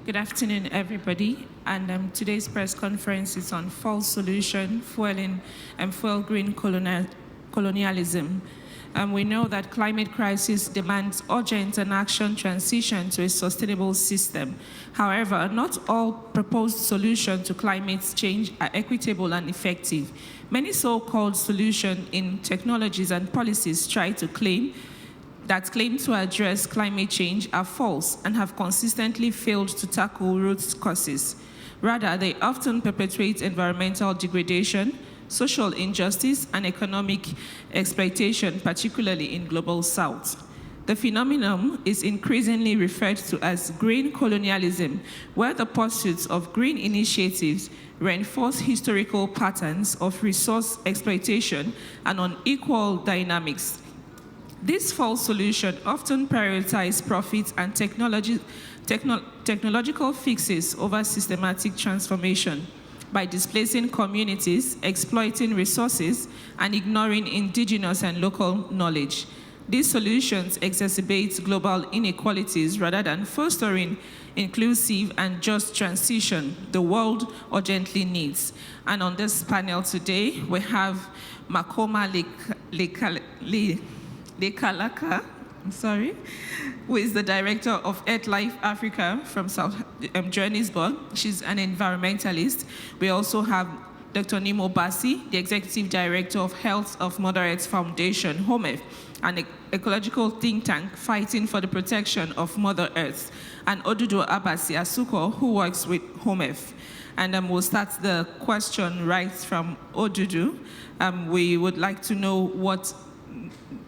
Good afternoon, everybody. And today's press conference is on false solution, fueling and fuel green colonialism. We know that climate crisis demands urgent and action transition to a sustainable system. However, not all proposed solutions to climate change are equitable and effective. Many so-called solutions in technologies and policies claim to address climate change are false and have consistently failed to tackle root causes. Rather, they often perpetuate environmental degradation, social injustice, and economic exploitation, particularly in Global South. The phenomenon is increasingly referred to as green colonialism, where the pursuits of green initiatives reinforce historical patterns of resource exploitation and unequal dynamics. These false solutions often prioritize profit and technological fixes over systematic transformation by displacing communities, exploiting resources, and ignoring indigenous and local knowledge. These solutions exacerbate global inequalities rather than fostering inclusive and just transition the world urgently needs. And on this panel today, we have Makoma Lekalaka, who is the director of EarthLife Africa from Johannesburg. She's an environmentalist. We also have Dr. Nimo Bassi, the executive director of Health of Mother Earth Foundation, HOMEF, an ecological think tank fighting for the protection of Mother Earth, and Odudu Abasi Asuko, who works with HOMEF. And we'll start the question right from Odudu. We would like to know what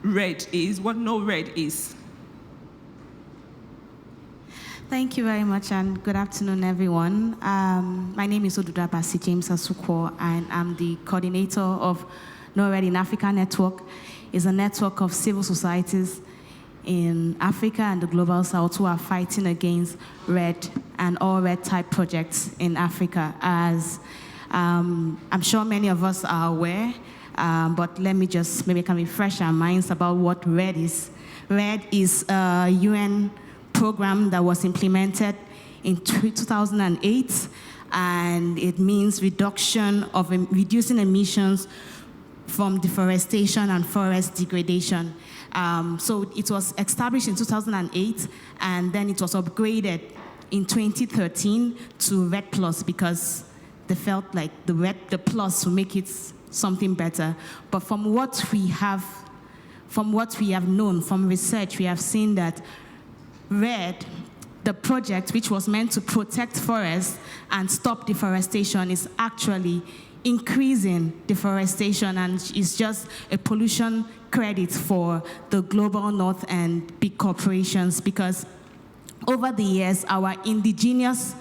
no red is. Thank you very much, and good afternoon, everyone. My name is Odudu Abasi James Asuko, and I'm the coordinator of No Red in Africa Network. It's a network of civil societies in Africa and the Global South who are fighting against red and all red type projects in Africa. As I'm sure many of us are aware, but let me just maybe can refresh our minds about what RED is. RED is a UN program that was implemented in 2008, and it means reducing emissions from deforestation and forest degradation. So it was established in 2008, and then it was upgraded in 2013 to RED Plus because they felt like the plus would make it something better. But from what we have known from research, we have seen that RED, the project which was meant to protect forests and stop deforestation, is actually increasing deforestation and is just a pollution credit for the global north and big corporations, because over the years our indigenous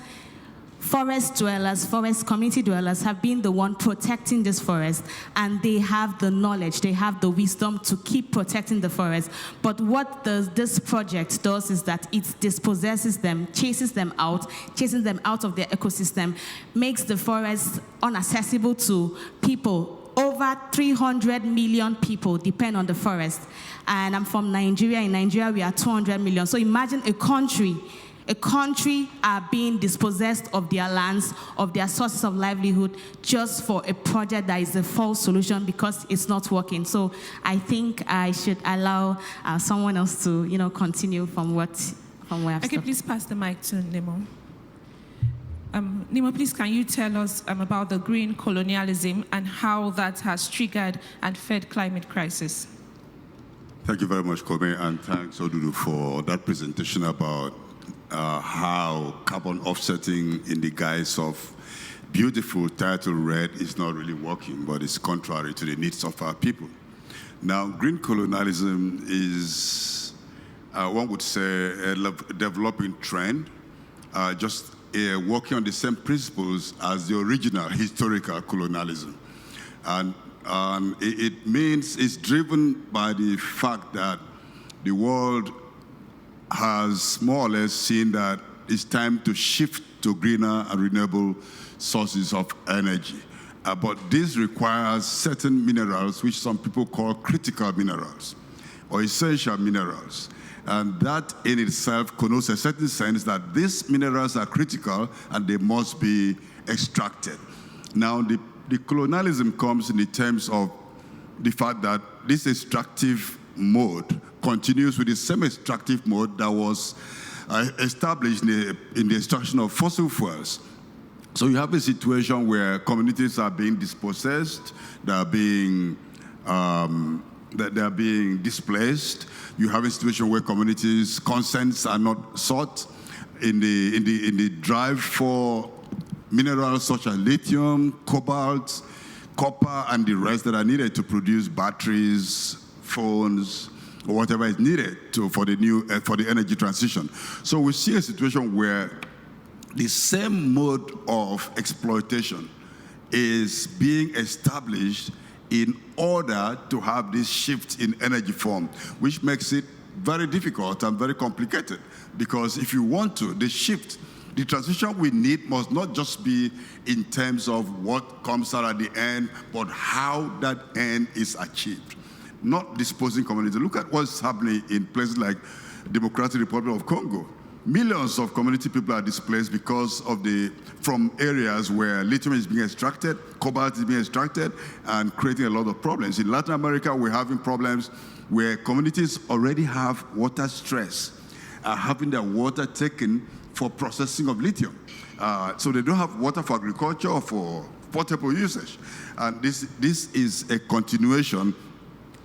forest dwellers, forest community dwellers have been the one protecting this forest, and they have the knowledge, they have the wisdom to keep protecting the forest. But what this project does is that it dispossesses them, chases them out of their ecosystem, makes the forest inaccessible to people. Over 300 million people depend on the forest. And I'm from Nigeria. In Nigeria, we are 200 million. So imagine a country are being dispossessed of their lands, of their sources of livelihood, just for a project that is a false solution because it's not working. So I think I should allow someone else to, continue from where I've stopped. Okay, please pass the mic to Nimo. Nimo, please, can you tell us about the green colonialism and how that has triggered and fed climate crisis? Thank you very much, Kobe, and thanks, Odudu, for that presentation about how carbon offsetting in the guise of beautiful title RED is not really working, but it's contrary to the needs of our people. Now, green colonialism is, one would say, a developing trend, just working on the same principles as the original historical colonialism. And it means it's driven by the fact that the world has more or less seen that it's time to shift to greener and renewable sources of energy. But this requires certain minerals, which some people call critical minerals or essential minerals. And that in itself connotes a certain sense that these minerals are critical and they must be extracted. Now, the colonialism comes in the terms of the fact that this extractive mode continues with the same extractive mode that was established in the extraction of fossil fuels. So you have a situation where communities are being dispossessed, they are being displaced. You have a situation where communities' consents are not sought in the drive for minerals such as lithium, cobalt, copper, and the rest that are needed to produce batteries, phones, or whatever is needed for the energy transition. So we see a situation where the same mode of exploitation is being established in order to have this shift in energy form, which makes it very difficult and very complicated. Because if you want to, the transition we need must not just be in terms of what comes out at the end, but how that end is achieved. Not disposing communities. Look at what's happening in places like Democratic Republic of Congo. Millions of community people are displaced because of from areas where lithium is being extracted, cobalt is being extracted, and creating a lot of problems. In Latin America, we're having problems where communities already have water stress, are having their water taken for processing of lithium. So they don't have water for agriculture or for potable usage. And this is a continuation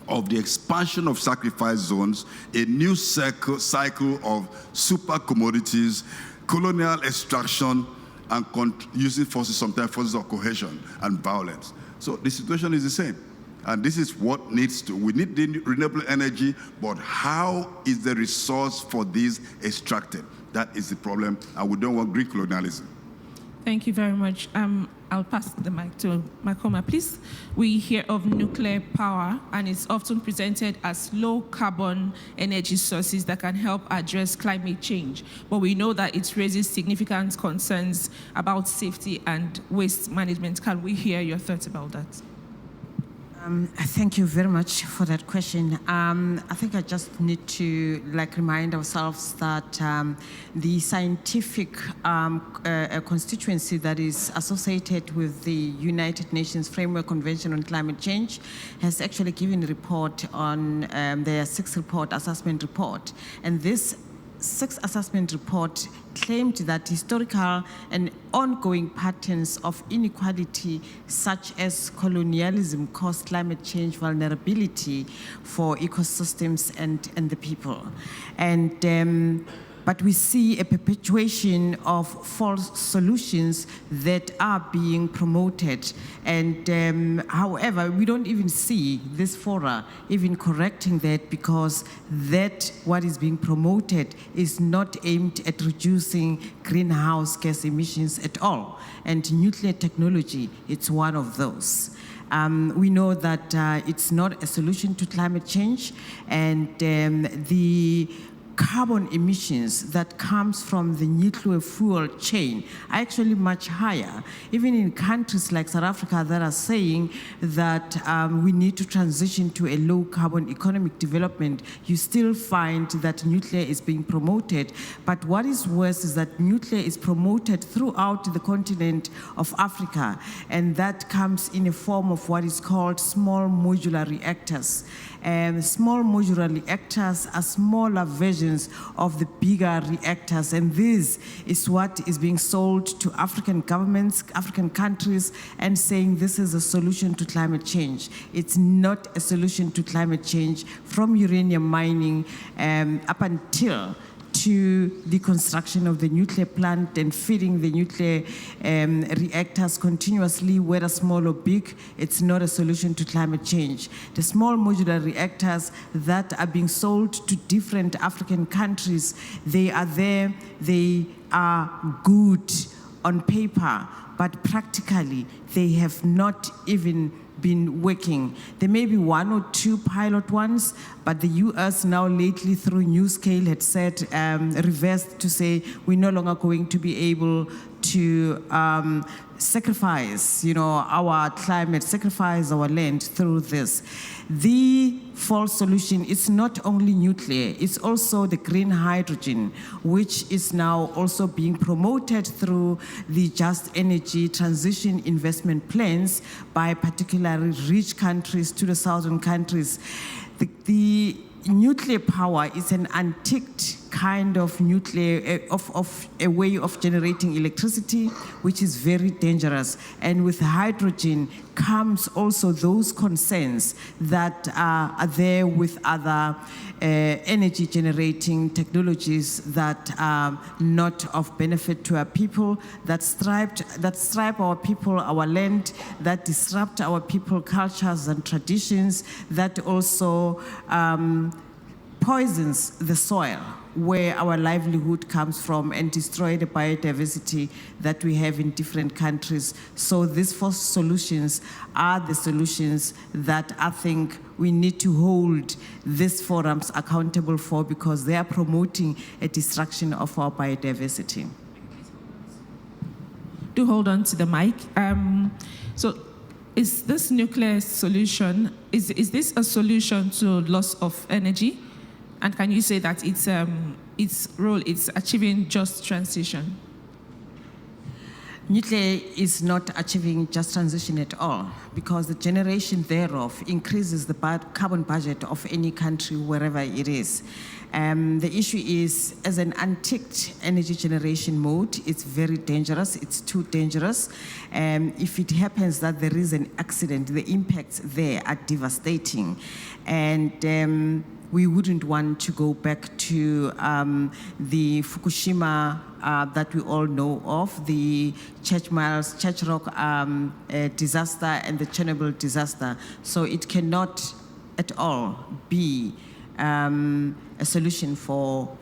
of the expansion of sacrifice zones, a new cycle of super commodities, colonial extraction, and using forces, sometimes forces of cohesion and violence. So the situation is the same. And this is what we need the renewable energy, but how is the resource for these extracted? That is the problem, and we don't want green colonialism. Thank you very much. I'll pass the mic to Makoma, please. We hear of nuclear power, and it's often presented as low-carbon energy sources that can help address climate change. But we know that it raises significant concerns about safety and waste management. Can we hear your thoughts about that? Thank you very much for that question. I think I just need to remind ourselves that the scientific constituency that is associated with the United Nations Framework Convention on Climate Change has actually given a report on their sixth assessment report. And this sixth assessment report claimed that historical and ongoing patterns of inequality such as colonialism cause climate change vulnerability for ecosystems and the people. And but we see a perpetuation of false solutions that are being promoted. And however, we don't even see this fora even correcting that, because that what is being promoted is not aimed at reducing greenhouse gas emissions at all. And nuclear technology, it's one of those. We know that it's not a solution to climate change, and the carbon emissions that comes from the nuclear fuel chain are actually much higher. Even in countries like South Africa that are saying that we need to transition to a low carbon economic development, you still find that nuclear is being promoted. But what is worse is that nuclear is promoted throughout the continent of Africa, and that comes in a form of what is called small modular reactors. Small modular reactors are smaller versions of the bigger reactors, and this is what is being sold to African governments, African countries, and saying this is a solution to climate change. It's not a solution to climate change, from uranium mining up until to the construction of the nuclear plant and feeding the nuclear reactors continuously, whether small or big. It's not a solution to climate change. The small modular reactors that are being sold to different African countries, they are there, they are good on paper, but practically they have not even been working. There may be one or two pilot ones, but the US now lately through NewScale had said, reversed to say we're no longer going to be able to sacrifice, our climate, sacrifice our land through this. The false solution is not only nuclear, it's also the green hydrogen, which is now also being promoted through the just energy transition investment plans by particularly rich countries to the southern countries. The nuclear power is an antiqued kind of nuclear, of a way of generating electricity, which is very dangerous. And with hydrogen comes also those concerns that are there with other energy generating technologies that are not of benefit to our people, that stripe our people, our land, that disrupt our people, cultures and traditions, that also poisons the soil where our livelihood comes from and destroy the biodiversity that we have in different countries. So these four solutions are the solutions that I think we need to hold these forums accountable for, because they are promoting a destruction of our biodiversity. Do hold on to the mic. So is this nuclear solution, is this a solution to loss of energy? And can you say that its role is achieving just transition? Nuclear is not achieving just transition at all, because the generation thereof increases the carbon budget of any country, wherever it is. The issue is, as an antiqued energy generation mode, it's very dangerous. It's too dangerous. If it happens that there is an accident, the impacts there are devastating. And we wouldn't want to go back to the Fukushima that we all know of, the Church Rock disaster and the Chernobyl disaster. So it cannot at all be a solution for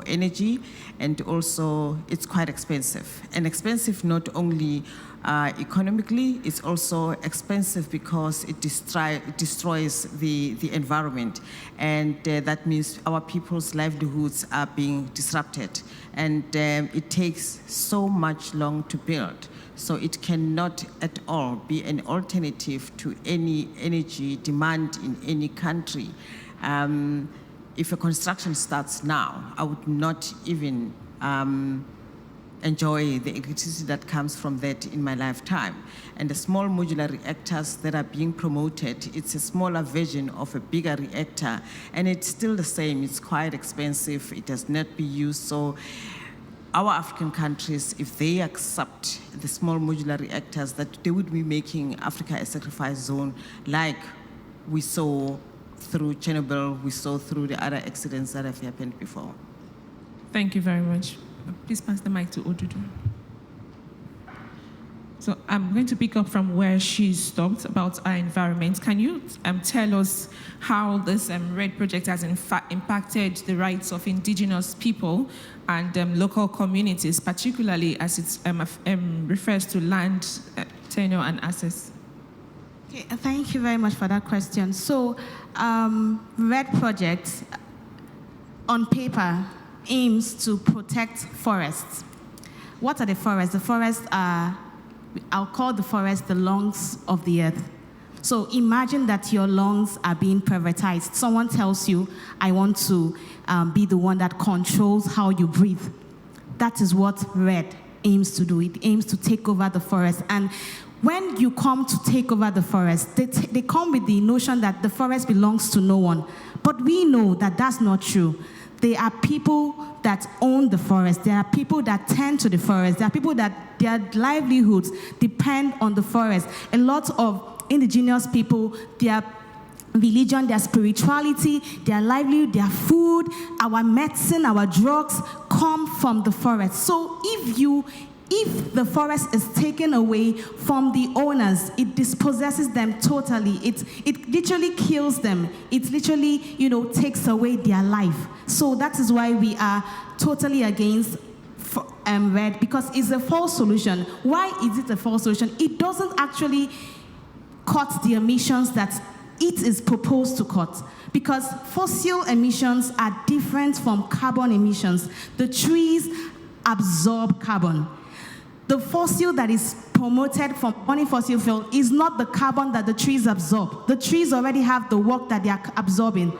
energy, and also it's quite expensive. And expensive not only economically, it's also expensive because it destroys the environment, and that means our people's livelihoods are being disrupted, and it takes so much long to build. So it cannot at all be an alternative to any energy demand in any country. If a construction starts now, I would not even enjoy the electricity that comes from that in my lifetime. And the small modular reactors that are being promoted, it's a smaller version of a bigger reactor, and it's still the same. It's quite expensive. It does not be used. So our African countries, if they accept the small modular reactors, that they would be making Africa a sacrifice zone, like we saw through Chernobyl, we saw through the other accidents that have happened before. Thank you very much. Please pass the mic to Odudu. So I'm going to pick up from where she stopped about our environment. Can you tell us how this RED project has in fact impacted the rights of indigenous people and local communities, particularly as it refers to land tenure and access? Okay, thank you very much for that question. So, RED project, on paper, aims to protect forests. What are the forests? The forests are, I'll call the forest the lungs of the earth. So imagine that your lungs are being privatized. Someone tells you, I want to be the one that controls how you breathe. That is what RED aims to do. It aims to take over the forest. And when you come to take over the forest, they come with the notion that the forest belongs to no one. But we know that that's not true. There are people that own the forest. There are people that tend to the forest. There are people that their livelihoods depend on the forest. A lot of indigenous people, their religion, their spirituality, their livelihood, their food, our medicine, our drugs come from the forest. So if the forest is taken away from the owners, it dispossesses them totally. It literally kills them. It literally, takes away their life. So that is why we are totally against RED, because it's a false solution. Why is it a false solution? It doesn't actually cut the emissions that it is proposed to cut, because fossil emissions are different from carbon emissions. The trees absorb carbon. The fossil that is promoted from burning fossil fuel is not the carbon that the trees absorb. The trees already have the work that they are absorbing.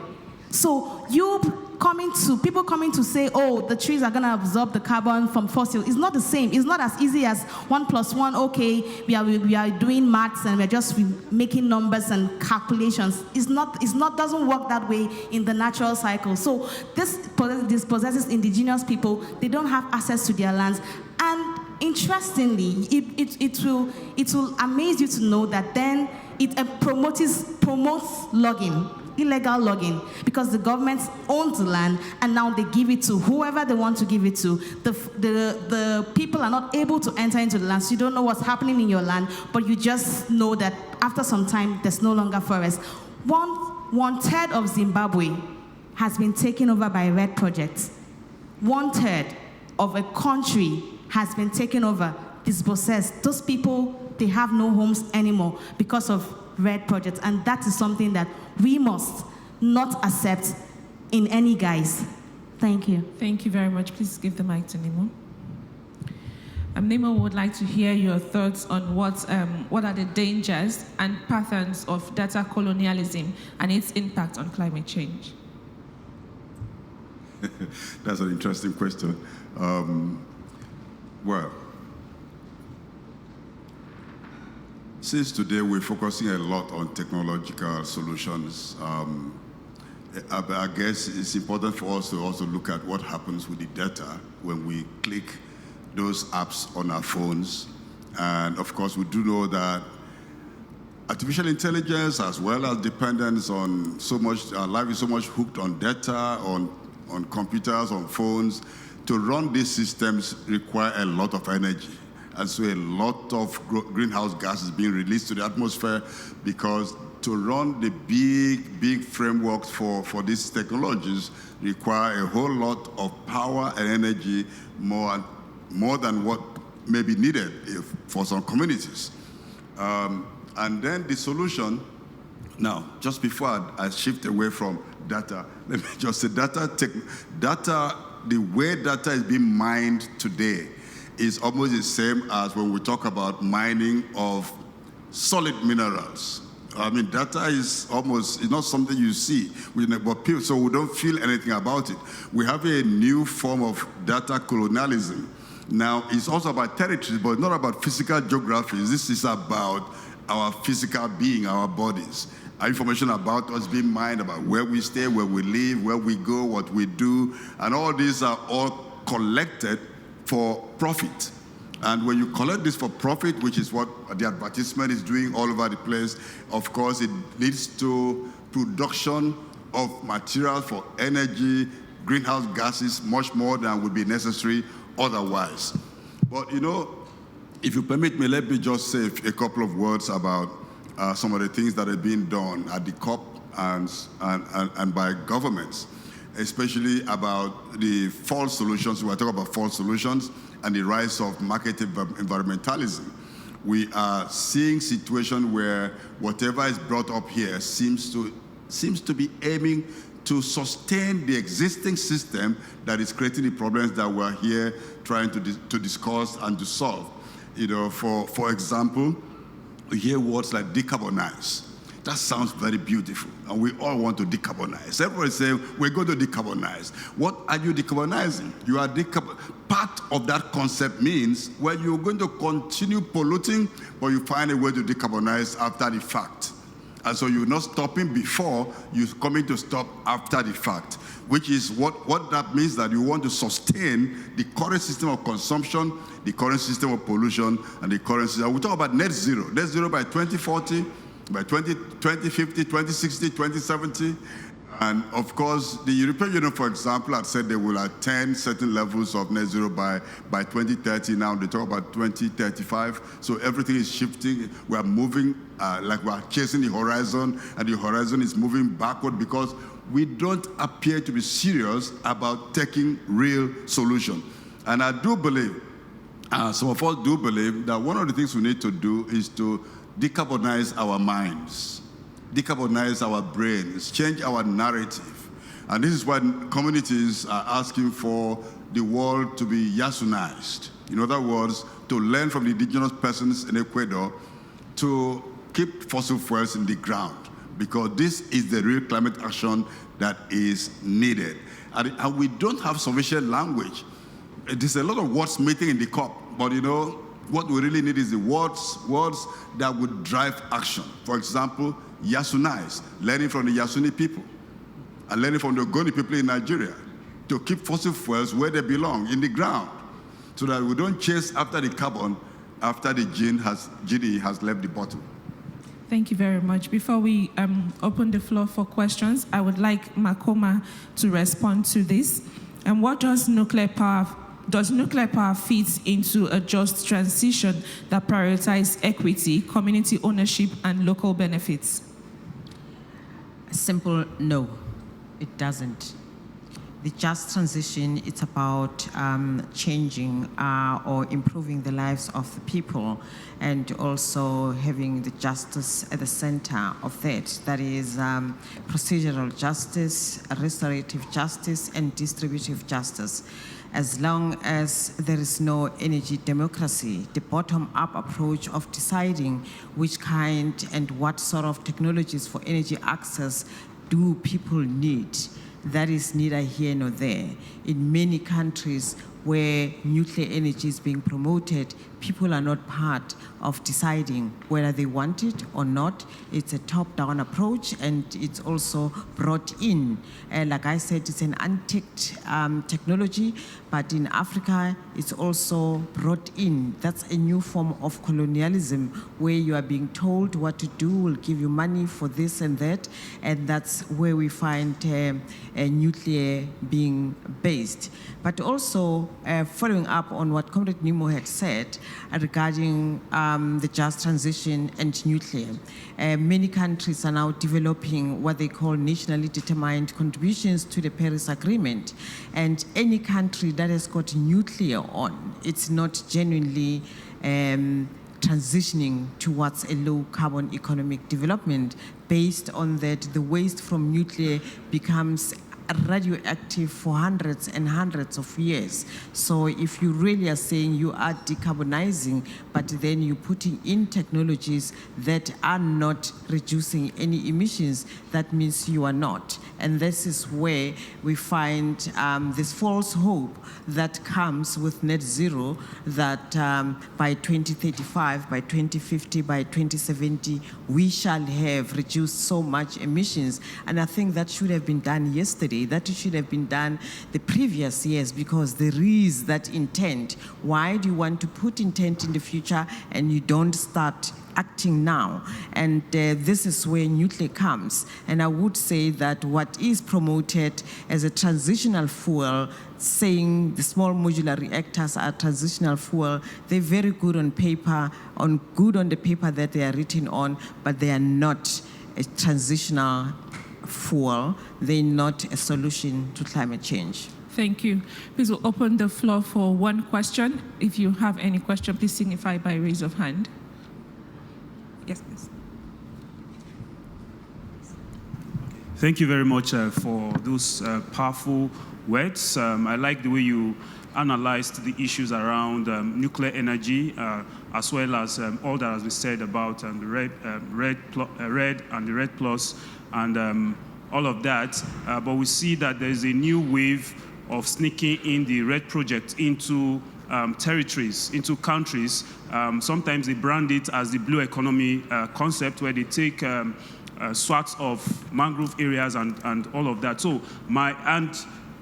So people coming to say, oh, the trees are going to absorb the carbon from fossil, is not the same. It's not as easy as 1 + 1, okay, we are doing maths and we're just making numbers and calculations. Doesn't work that way in the natural cycle. So this possesses indigenous people. They don't have access to their lands. And interestingly, it will amaze you to know that then it promotes logging, illegal logging, because the government owns the land and now they give it to whoever they want to give it to. The people are not able to enter into the land, so you don't know what's happening in your land, but you just know that after some time there's no longer forest. One third of Zimbabwe has been taken over by red projects. 1/3 of a country has been taken over, dispossessed. Those people, they have no homes anymore because of red projects, and that is something that we must not accept in any guise. Thank you. Thank you very much. Please give the mic to Nemo. Nemo would like to hear your thoughts on what are the dangers and patterns of data colonialism and its impact on climate change. That's an interesting question. Well, since today we're focusing a lot on technological solutions, I guess it's important for us to also look at what happens with the data when we click those apps on our phones. And of course, we do know that artificial intelligence, as well as dependence on so much, our life is so much hooked on data, on computers, on phones. To run these systems require a lot of energy. And so a lot of greenhouse gases being released to the atmosphere, because to run the big frameworks for these technologies require a whole lot of power and energy, more than what may be needed for some communities. And then the solution, now, just before I shift away from data, let me just say data, the way data is being mined today is almost the same as when we talk about mining of solid minerals. I mean, data is it's not something you see, but people, so we don't feel anything about it. We have a new form of data colonialism. Now, it's also about territories, but not about physical geography. This is about our physical being, our bodies. Our information about us being mined, about where we stay, where we live, where we go, what we do, and all these are all collected for profit. And when you collect this for profit, which is what the advertisement is doing all over the place, of course, it leads to production of material for energy, greenhouse gases, much more than would be necessary otherwise. But if you permit me, let me just say a couple of words about some of the things that are being done at the COP and by governments, especially about the false solutions. We are talking about false solutions and the rise of market environmentalism. We are seeing situations where whatever is brought up here seems to be aiming to sustain the existing system that is creating the problems that we're here trying to discuss and to solve. For example, we hear words like decarbonize. That sounds very beautiful, and we all want to decarbonize. Everybody saying, we're going to decarbonize. What are you decarbonizing? Part of that concept means, well, you're going to continue polluting, but you find a way to decarbonize after the fact. And so you're not stopping before, you're coming to stop after the fact, which is what that means, that you want to sustain the current system of consumption, the current system of pollution, and the current system. We talk about net zero by 2040, by 2050, 2060, 2070. And of course, the European Union, for example, had said they will attain certain levels of net zero by 2030. Now they talk about 2035. So everything is shifting. We are moving like we are chasing the horizon, and the horizon is moving backward because we don't appear to be serious about taking real solution. And I do believe, some of us do believe, that one of the things we need to do is to decarbonize our minds, decarbonize our brains, change our narrative. And this is why communities are asking for the world to be Yasunized. In other words, to learn from the indigenous persons in Ecuador to keep fossil fuels in the ground, because this is the real climate action that is needed. And we don't have sufficient language. There's a lot of wordsmithing in the COP, but what we really need is the words that would drive action. For example, Yasunais, learning from the Yasuni people, and learning from the Ogoni people in Nigeria, to keep fossil fuels where they belong, in the ground, so that we don't chase after the carbon after the genie has left the bottle. Thank you very much. Before we open the floor for questions, I would like Makoma to respond to this. And what does nuclear power fit into a just transition that prioritizes equity, community ownership, and local benefits? Simple no, it doesn't. The just transition, it's about changing or improving the lives of the people, and also having the justice at the center of that. That is procedural justice, restorative justice, and distributive justice. As long as there is no energy democracy, the bottom-up approach of deciding which kind and what sort of technologies for energy access do people need, that is neither here nor there. In many countries where nuclear energy is being promoted, people are not part of deciding whether they want it or not. It's a top-down approach, and it's also brought in. Like I said, it's an untapped technology, but in Africa, it's also brought in. That's a new form of colonialism, where you are being told what to do, we'll give you money for this and that, and that's where we find nuclear being based. But also, following up on what Comrade Nemo had said regarding the just transition and nuclear, many countries are now developing what they call nationally determined contributions to the Paris Agreement. And any country that has got nuclear on, it's not genuinely transitioning towards a low carbon economic development. Based on that, the waste from nuclear becomes radioactive for hundreds and hundreds of years. So if you really are saying you are decarbonizing, but then you're putting in technologies that are not reducing any emissions, that means you are not. And this is where we find this false hope that comes with net zero, that by 2035, by 2050, by 2070, we shall have reduced so much emissions. And I think that should have been done yesterday. That should have been done the previous years, because there is that intent. Why do you want to put intent in the future and you don't start acting now? And this is where nuclear comes. And I would say that what is promoted as a transitional fuel, saying the small modular reactors are transitional fuel, they're very good on paper, good on the paper that they are written on, but they are not a transitional fuel. They're not a solution to climate change. Thank you. Please, we'll open the floor for one question. If you have any question, please signify by raise of hand. Yes, please. Thank you very much for those powerful words. I like the way you analyzed the issues around nuclear energy, as well as all that has been said about the red and the red plus, and all of that. But we see that there is a new wave of sneaking in the red project into territories, into countries. Sometimes they brand it as the blue economy concept, where they take swaths of mangrove areas and all of that. So and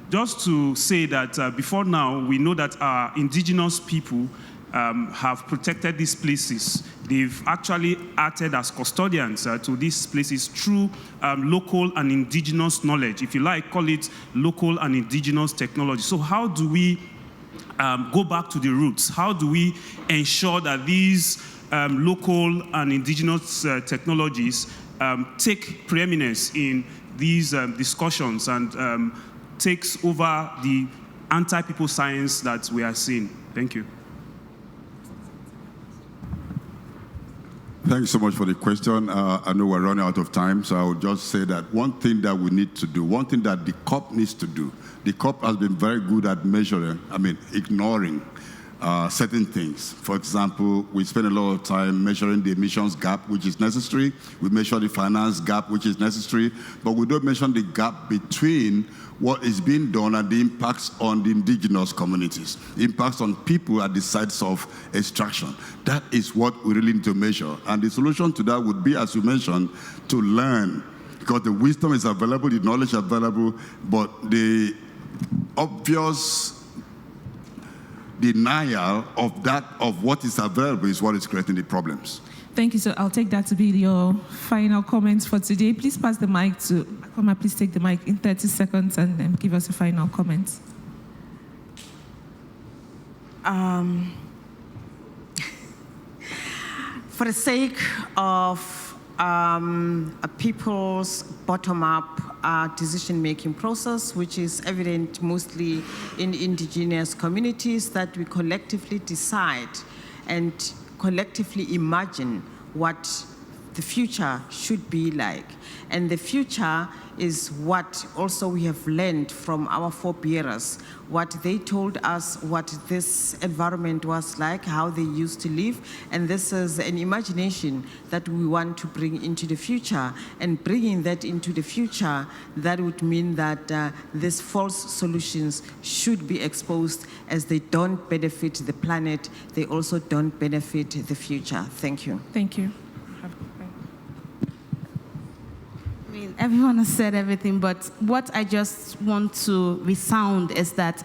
just to say that before now, we know that our indigenous people have protected these places. They've actually acted as custodians to these places through local and indigenous knowledge. If you like, call it local and indigenous technology. So how do we go back to the roots? How do we ensure that these local and indigenous technologies take preeminence in these discussions and takes over the anti-people science that we are seeing? Thank you. Thank you so much for the question. I know we're running out of time, so I will just say that one thing that we need to do, one thing that the COP needs to do, the COP has been very good at measuring, ignoring certain things. For example, we spend a lot of time measuring the emissions gap, which is necessary. We measure the finance gap, which is necessary, but we don't mention the gap between what is being done and the impacts on the indigenous communities, impacts on people at the sites of extraction. That is what we really need to measure. And the solution to that would be, as you mentioned, to learn, because the wisdom is available, the knowledge is available, but the obvious denial of what is available is what is creating the problems. Thank you, sir. I'll take that to be your final comments for today. Please pass the mic to Akoma. Please take the mic in 30 seconds and then give us a final comment. For the sake of a people's bottom-up decision-making process, which is evident mostly in indigenous communities, that we collectively decide and collectively imagine what the future should be like. And the future is what also we have learned from our forebearers, what they told us, what this environment was like, how they used to live. And this is an imagination that we want to bring into the future. And bringing that into the future, that would mean that these false solutions should be exposed, as they don't benefit the planet, they also don't benefit the future. Thank you. Thank you. Everyone has said everything, but what I just want to resound is that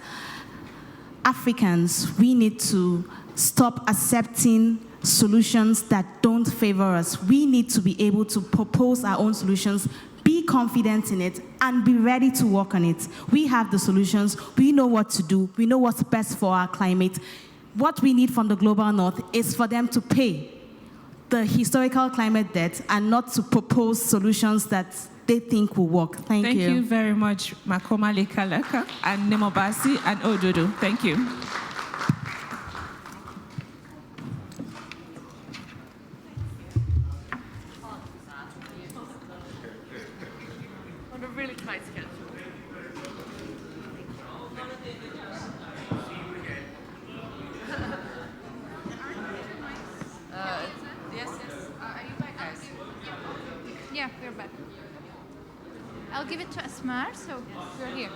Africans, we need to stop accepting solutions that don't favor us. We need to be able to propose our own solutions, be confident in it, and be ready to work on it. We have the solutions. We know what to do. We know what's best for our climate. What we need from the global north is for them to pay the historical climate debt and not to propose solutions that they think will work. Thank you. Thank you very much, Makoma Lekalaka and Nemobasi and Ododo. Thank you. On a really tight schedule. Yes. Are you back, guys? Yeah, we're back. I'll give it to Asmar, so we're here.